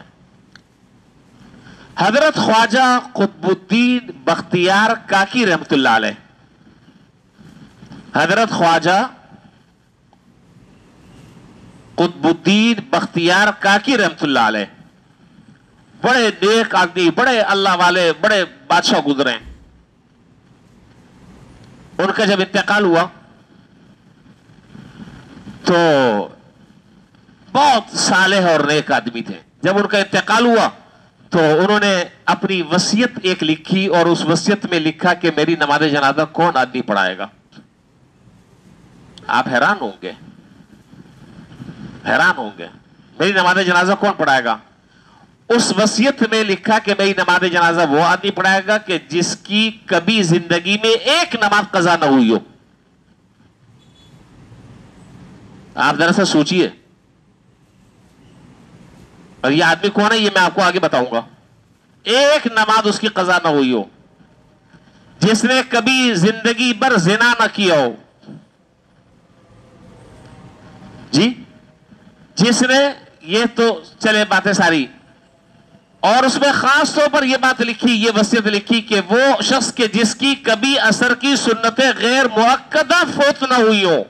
حضرت خواجہ قطب الدین بختیار کاکی رحمت اللہ علیہ، حضرت خواجہ قطب الدین بختیار کاکی رحمت اللہ علیہ بڑے نیک آدمی، بڑے اللہ والے، بڑے بادشاہ گزرے. ان کا جب انتقال ہوا تو بہت صالح اور نیک آدمی تھے. جب ان کا انتقال ہوا تو انہوں نے اپنی وصیت ایک لکھی، اور اس وصیت میں لکھا کہ میری نماز جنازہ کون آدمی پڑھائے گا. آپ حیران ہوں گے، حیران ہوں گے، میری نماز جنازہ کون پڑھائے گا. اس وصیت میں لکھا کہ میری نماز جنازہ وہ آدمی پڑھائے گا کہ جس کی کبھی زندگی میں ایک نماز قضا نہ ہوئی ہو. آپ ذرا سا سوچئے، اور یہ آدمی کون ہے یہ میں آپ کو آگے بتاؤں گا. ایک نماز اس کی قضا نہ ہوئی ہو، جس نے کبھی زندگی بھر زنا نہ کیا ہو، جی جس نے، یہ تو چلے باتیں ساری، اور اس میں خاص طور پر یہ بات لکھی، یہ وصیت لکھی کہ وہ شخص کے جس کی کبھی عصر کی سنتیں غیر مؤکدہ فوت نہ ہوئی ہو.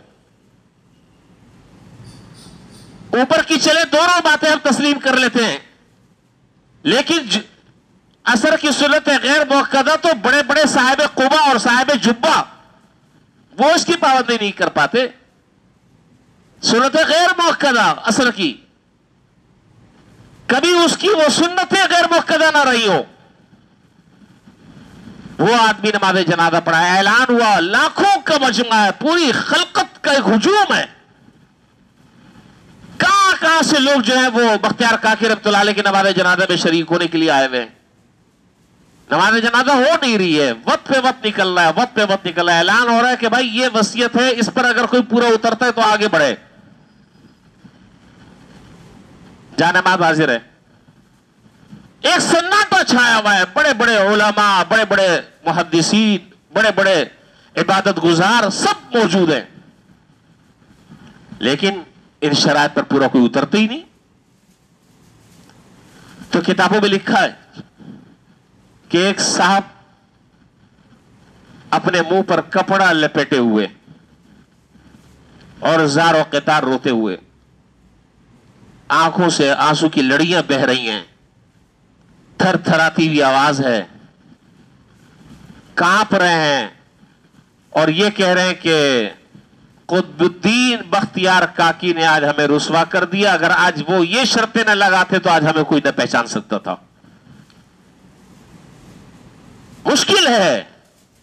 اوپر کی چلے دونوں باتیں ہم تسلیم کر لیتے ہیں، لیکن عصر کی سنتیں غیر مؤکدہ تو بڑے بڑے صاحب قبا اور صاحب جبہ وہ اس کی پابندی نہیں کر پاتے. سنتیں غیر مؤکدہ عصر کی، کبھی اس کی وہ سنتیں غیر مؤکدہ نہ رہی ہو، وہ آدمی نماز جنازہ پڑھایا. اعلان ہوا، لاکھوں کا مجمع ہے، پوری خلقت کا ایک ہجوم ہے، کہاں سے لوگ جو ہیں وہ بختیار کاکی رحمت اللہ علیہ کی نماز جنازہ میں شریک ہونے کے لیے آئے ہوئے. نماز جنازہ ہو نہیں رہی ہے، وقت پہ وقت نکل رہا ہے، وقت پہ وقت نکل رہا ہے. اعلان ہو رہا ہے کہ بھائی یہ وصیت ہے، اس پر اگر کوئی پورا اترتا ہے تو آگے بڑھے. جانماز حاضر ہے. ایک سناٹا چھایا ہوا ہے، بڑے بڑے علماء، بڑے بڑے محدثین، بڑے بڑے عبادت گزار سب موجود ہیں، لیکن ان شرائط پر پورا کوئی اترتا ہی نہیں. تو کتابوں میں لکھا ہے کہ ایک صاحب اپنے منہ پر کپڑا لپیٹے ہوئے اور زار و قطار روتے ہوئے، آنکھوں سے آنسو کی لڑیاں بہ رہی ہیں، تھر تھراتی ہوئی آواز ہے، کانپ رہے ہیں، اور یہ کہہ رہے ہیں کہ قطب الدین بختیار کاکی نے آج ہمیں رسوا کر دیا، اگر آج وہ یہ شرطیں نہ لگاتے تو آج ہمیں کوئی نہ پہچان سکتا تھا. مشکل ہے،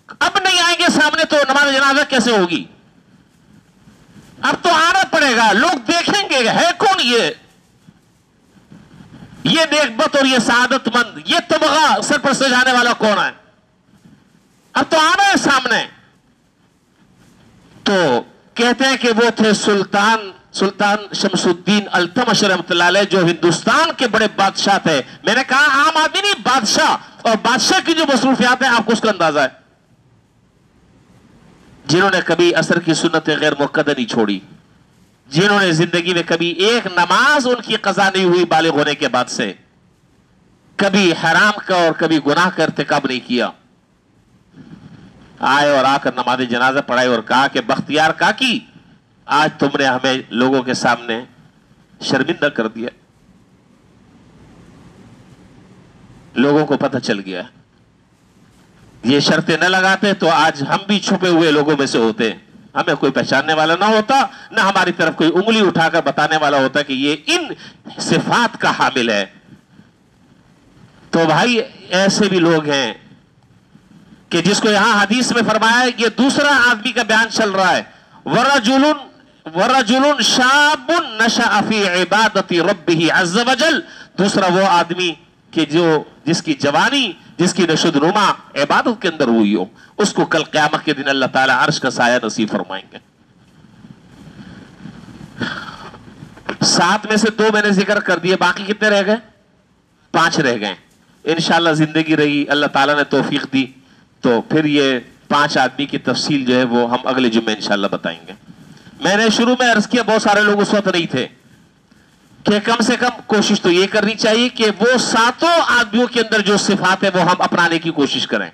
اب نہیں آئیں گے سامنے تو نماز جنازہ کیسے ہوگی؟ اب تو آنا پڑے گا، لوگ دیکھیں گے ہے کون یہ. یہ نیکبت اور یہ سعادت مند، یہ تمغہ سر پر سجانے والا کون ہے؟ اب تو آنا ہے سامنے. تو کہتے ہیں کہ وہ تھے سلطان شمس الدین التمش رحمۃ اللہ علیہ، جو ہندوستان کے بڑے بادشاہ تھے. میں نے کہا عام آدمی نہیں، بادشاہ. اور بادشاہ کی جو مصروفیات ہیں آپ کو اس کا اندازہ ہے. جنہوں نے کبھی عصر کی سنت غیر مؤکدہ نہیں چھوڑی، جنہوں نے زندگی میں کبھی ایک نماز ان کی قضا نہیں ہوئی بالغ ہونے کے بعد سے، کبھی حرام کا اور کبھی گناہ کا ارتکاب نہیں کیا، آئے اور آ کر نماز جنازہ پڑھائی اور کہا کہ بختیار کاکی، آج تم نے ہمیں لوگوں کے سامنے شرمندہ کر دیا، لوگوں کو پتہ چل گیا. یہ شرطیں نہ لگاتے تو آج ہم بھی چھپے ہوئے لوگوں میں سے ہوتے، ہمیں کوئی پہچاننے والا نہ ہوتا، نہ ہماری طرف کوئی انگلی اٹھا کر بتانے والا ہوتا کہ یہ ان صفات کا حامل ہے. تو بھائی ایسے بھی لوگ ہیں کہ جس کو یہاں حدیث میں فرمایا ہے، یہ دوسرا آدمی کا بیان چل رہا ہے، وَرَجُلٌ شَابٌ نَشَأَ فِي عِبَادَةِ رَبِّهِ عَزَّ وَجَلَّ. دوسرا وہ آدمی کہ جس کی جوانی، جس کی نشو و نما عبادت کے اندر ہوئی ہو، اس کو کل قیامت کے دن اللہ تعالیٰ عرش کا سایہ نصیب فرمائیں گے. 7 میں سے 2 میں نے ذکر کر دیے، باقی کتنے رہ گئے؟ 5 رہ گئے. انشاءاللہ زندگی رہی، اللہ تعالیٰ نے توفیق دی تو پھر یہ 5 آدمی کی تفصیل جو ہے وہ ہم اگلے جمعے انشاءاللہ بتائیں گے. میں نے شروع میں عرض کیا بہت سارے لوگ اس وقت نہیں تھے کہ کم سے کم کوشش تو یہ کرنی چاہیے کہ وہ 7 آدمیوں کے اندر جو صفات ہے وہ ہم اپنانے کی کوشش کریں.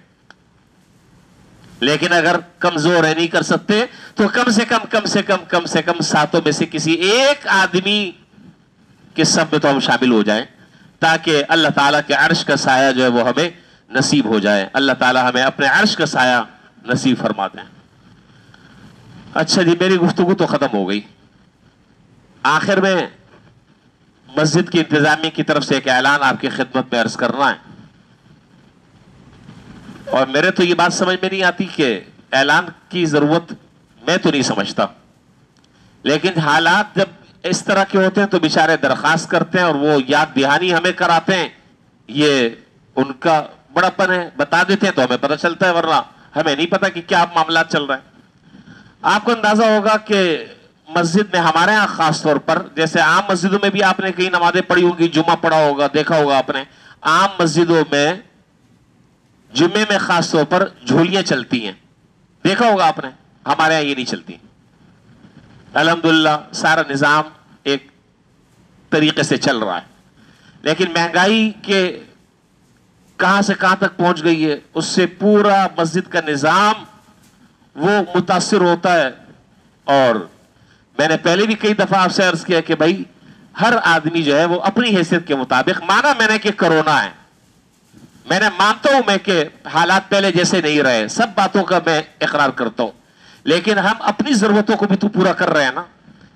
لیکن اگر کمزور ہے، نہیں کر سکتے، تو کم سے کم 7 میں سے کسی ایک آدمی کے سب میں تو ہم شامل ہو جائیں، تاکہ اللہ تعالیٰ کے عرش کا سایہ جو ہے وہ ہمیں نصیب ہو جائے. اللہ تعالیٰ ہمیں اپنے عرش کا سایہ نصیب فرما دیں. اچھا جی، میری گفتگو تو ختم ہو گئی. آخر میں مسجد کی انتظامیہ کی طرف سے ایک اعلان آپ کی خدمت میں عرض کرنا ہے. اور میرے تو یہ بات سمجھ میں نہیں آتی کہ اعلان کی ضرورت میں تو نہیں سمجھتا، لیکن حالات جب اس طرح کے ہوتے ہیں تو بیچارے درخواست کرتے ہیں اور وہ یاد دہانی ہمیں کراتے ہیں. یہ ان کا بڑاپن ہے، بتا دیتے ہیں تو ہمیں پتہ چلتا ہے، ورنہ ہمیں نہیں پتا کہ کیا معاملات چل رہے ہیں. آپ کو اندازہ ہوگا کہ مسجد میں ہمارے ہاں خاص طور پر، جیسے عام مسجدوں میں بھی آپ نے کئی نمازیں پڑھی ہوں گی، جمعہ پڑھا ہوگا، دیکھا ہوگا آپ نے، عام مسجدوں میں جمعے میں خاص طور پر جھولیاں چلتی ہیں، دیکھا ہوگا آپ نے. ہمارے ہاں یہ نہیں چلتی. الحمدللہ سارا نظام ایک طریقے سے چل رہا ہے، لیکن مہنگائی کے کہاں سے کہاں تک پہنچ گئی ہے، اس سے پورا مسجد کا نظام وہ متاثر ہوتا ہے. اور میں نے پہلے بھی کئی دفعہ آپ سے عرض کیا کہ بھائی ہر آدمی جو ہے وہ اپنی حیثیت کے مطابق، مانا میں نے کہ کرونا ہے، میں نے مانتا ہوں میں کہ حالات پہلے جیسے نہیں رہے، سب باتوں کا میں اقرار کرتا ہوں، لیکن ہم اپنی ضرورتوں کو بھی تو پورا کر رہے ہیں نا.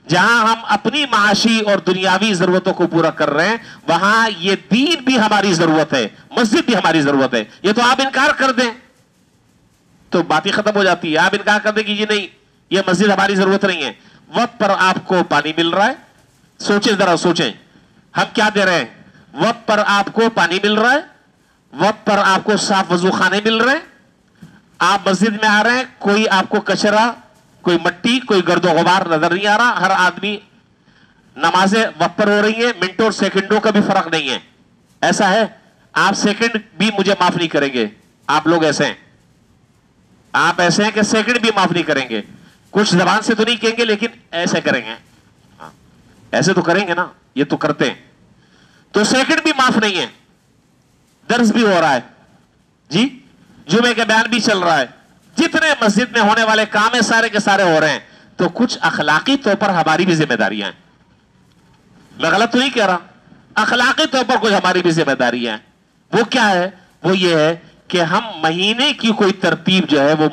جہاں ہم اپنی معاشی اور دنیاوی ضرورتوں کو پورا کر رہے ہیں، وہاں یہ دین بھی ہماری ضرورت ہے، مسجد بھی ہماری ضرورت ہے. یہ تو آپ انکار کر دیں تو بات ہی ختم ہو جاتی ہے. آپ انکار کر دیں کہ یہ نہیں، یہ مسجد ہماری ضرورت نہیں ہے. وقت پر آپ کو پانی مل رہا ہے، سوچیں ذرا، سوچیں ہم کیا دے رہے ہیں. وقت پر آپ کو پانی مل رہا ہے، وقت پر آپ کو صاف وضو خانے مل رہے ہیں. آپ مسجد میں آ رہے ہیں، کوئی آپ کو کچرا، کوئی مٹی، کوئی گرد و غبار نظر نہیں آ رہا. ہر آدمی، نمازیں وقت پر ہو رہی ہیں، منٹوں اور سیکنڈوں کا بھی فرق نہیں ہے. ایسا ہے، آپ سیکنڈ بھی مجھے معاف نہیں کریں گے. آپ لوگ ایسے ہیں، آپ ایسے ہیں کہ سیکنڈ بھی معاف نہیں کریں گے. کچھ زبان سے تو نہیں کہیں گے لیکن ایسے کریں گے. ایسے تو کریں گے نا، یہ تو کرتے ہیں. تو سیکنڈ بھی معاف نہیں ہے. درس بھی ہو رہا ہے جی، جمعے کا بیان بھی چل رہا ہے، جتنے مسجد میں ہونے والے کام ہیں سارے کے سارے ہو رہے ہیں. تو کچھ اخلاقی طور پر ہماری بھی ذمہ داریاں ہیں. میں غلط تو نہیں کہہ رہا، اخلاقی طور پر کچھ ہماری بھی ذمہ داریاں ہیں. وہ کیا ہے؟ وہ یہ ہے کہ ہم مہینے کی کوئی ترتیب جو ہے وہ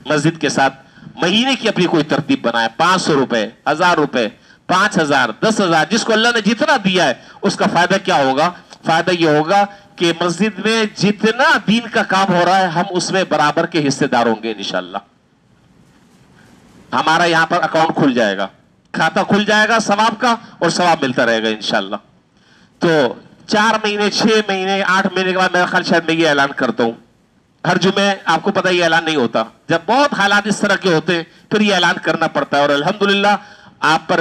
مسجد کے ساتھ مہینے کی اپنی کوئی ترتیب بنائے. 500 روپے، 1000 روپے، 5000، 10,000، جس کو اللہ نے جتنا دیا ہے اس کا فائدہ کیا ہوگا؟ فائدہ یہ ہوگا کہ مسجد میں جتنا دین کا کام ہو رہا ہے ہم اس میں برابر کے حصے دار ہوں گے انشاءاللہ. ہمارا یہاں پر اکاؤنٹ کھل جائے گا. کھاتا کھل جائے گا ثواب کا اور ثواب ملتا رہے گا انشاءاللہ. تو 4 مہینے 6 مہینے 8 مہینے کے بعد میرا خیال شاید میں یہ اعلان کرتا ہوں. ہر جمعے آپ کو پتہ یہ اعلان نہیں ہوتا، جب بہت حالات اس طرح کے ہوتے ہیں پھر یہ اعلان کرنا پڑتا ہے. اور الحمدللہ آپ پر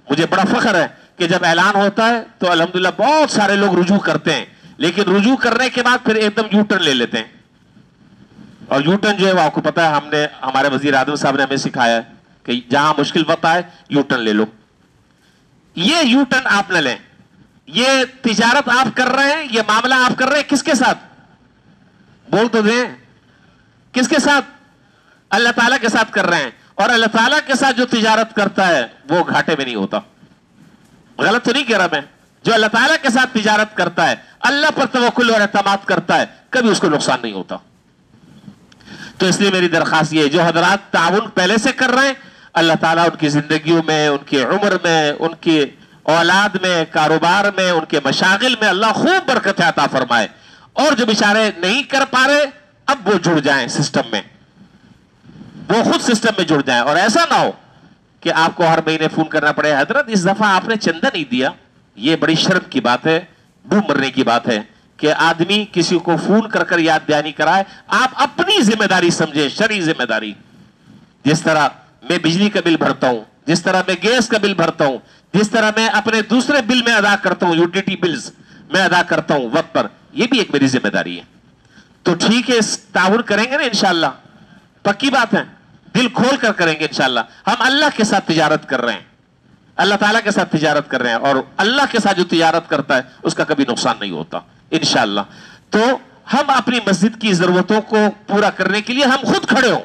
مجھے بڑا فخر ہے کہ جب اعلان ہوتا ہے تو الحمدللہ بہت سارے لوگ رجوع کرتے ہیں، لیکن رجوع کرنے کے بعد پھر ایک دم یو ٹرن لے لیتے ہیں. اور یو ٹرن جو ہے وہ آپ کو پتہ ہے ہمارے وزیر اعظم صاحب نے ہمیں سکھایا ہے کہ جہاں مشکل وقت آئے یو ٹرن لے لو. یہ یو ٹرن آپ نہ لیں. یہ تجارت آپ کر رہے ہیں، یہ معاملہ آپ کر رہے ہیں کس کے ساتھ؟ بول تو دیں، کس کے ساتھ؟ اللہ تعالیٰ کے ساتھ کر رہے ہیں. اور اللہ تعالیٰ کے ساتھ جو تجارت کرتا ہے وہ گھاٹے میں نہیں ہوتا. غلط تو نہیں کہہ رہا میں؟ جو اللہ تعالیٰ کے ساتھ تجارت کرتا ہے، اللہ پر توکل اور اعتماد کرتا ہے، کبھی اس کو نقصان نہیں ہوتا. تو اس لیے میری درخواست یہ ہے، جو حضرات تعاون پہلے سے کر رہے ہیں، اللہ تعالیٰ ان کی زندگیوں میں، ان کی عمر میں، ان کی اولاد میں، کاروبار میں، ان کے مشاغل میں اللہ خوب برکت عطا فرمائے. اور جو بیچارے نہیں کر پا رہے اب وہ جڑ جائیں سسٹم میں، وہ خود سسٹم میں جڑ جائیں. اور ایسا نہ ہو کہ آپ کو ہر مہینے فون کرنا پڑے، حضرت اس دفعہ آپ نے چندہ نہیں دیا. یہ بڑی شرم کی بات ہے، ڈوب مرنے کی بات ہے کہ آدمی کسی کو فون کر یاد دہانی کرائے. آپ اپنی ذمہ داری سمجھیں، شرعی ذمہ داری. جس طرح میں بجلی کا بل بھرتا ہوں، جس طرح میں گیس کا بل بھرتا ہوں، جس طرح میں اپنے دوسرے بل میں ادا کرتا ہوں، یوٹیلیٹی بلز میں ادا کرتا ہوں وقت پر، یہ بھی ایک میری ذمہ داری ہے. تو ٹھیک ہے، اس تعاون کریں گے نا انشاءاللہ، پکی بات ہے، دل کھول کر کریں گے انشاءاللہ. ہم اللہ کے ساتھ تجارت کر رہے ہیں، اللہ تعالیٰ کے ساتھ تجارت کر رہے ہیں، اور اللہ کے ساتھ جو تجارت کرتا ہے اس کا کبھی نقصان نہیں ہوتا انشاءاللہ. تو ہم اپنی مسجد کی ضرورتوں کو پورا کرنے کے لیے ہم خود کھڑے ہوں،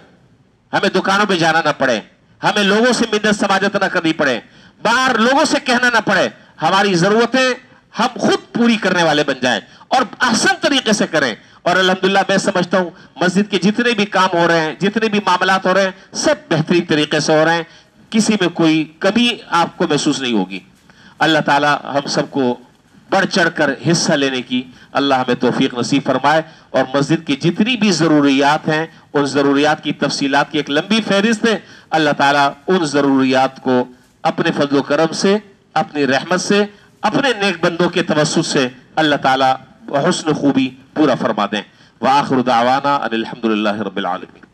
ہمیں دکانوں پہ جانا نہ پڑے، ہمیں لوگوں سے منت سماجت نہ کرنی پڑے، باہر لوگوں سے کہنا نہ پڑے. ہماری ضرورتیں ہم خود پوری کرنے والے بن جائیں اور احسن طریقے سے کریں. اور الحمدللہ میں سمجھتا ہوں مسجد کے جتنے بھی کام ہو رہے ہیں، جتنے بھی معاملات ہو رہے ہیں، سب بہترین طریقے سے ہو رہے ہیں، کسی میں کوئی کمی آپ کو محسوس نہیں ہوگی. اللہ تعالی ہم سب کو بڑھ چڑھ کر حصہ لینے کی اللہ ہمیں توفیق نصیب فرمائے. اور مسجد کی جتنی بھی ضروریات ہیں ان ضروریات کی تفصیلات کی ایک لمبی فہرست ہے. اللہ تعالیٰ ان ضروریات کو اپنے فضل و کرم سے، اپنی رحمت سے، اپنے نیک بندوں کے توسط سے اللہ تعالیٰ حسن خوبی پورا فرما دیں. وآخر دعوانا ان الحمدللہ رب العالمین.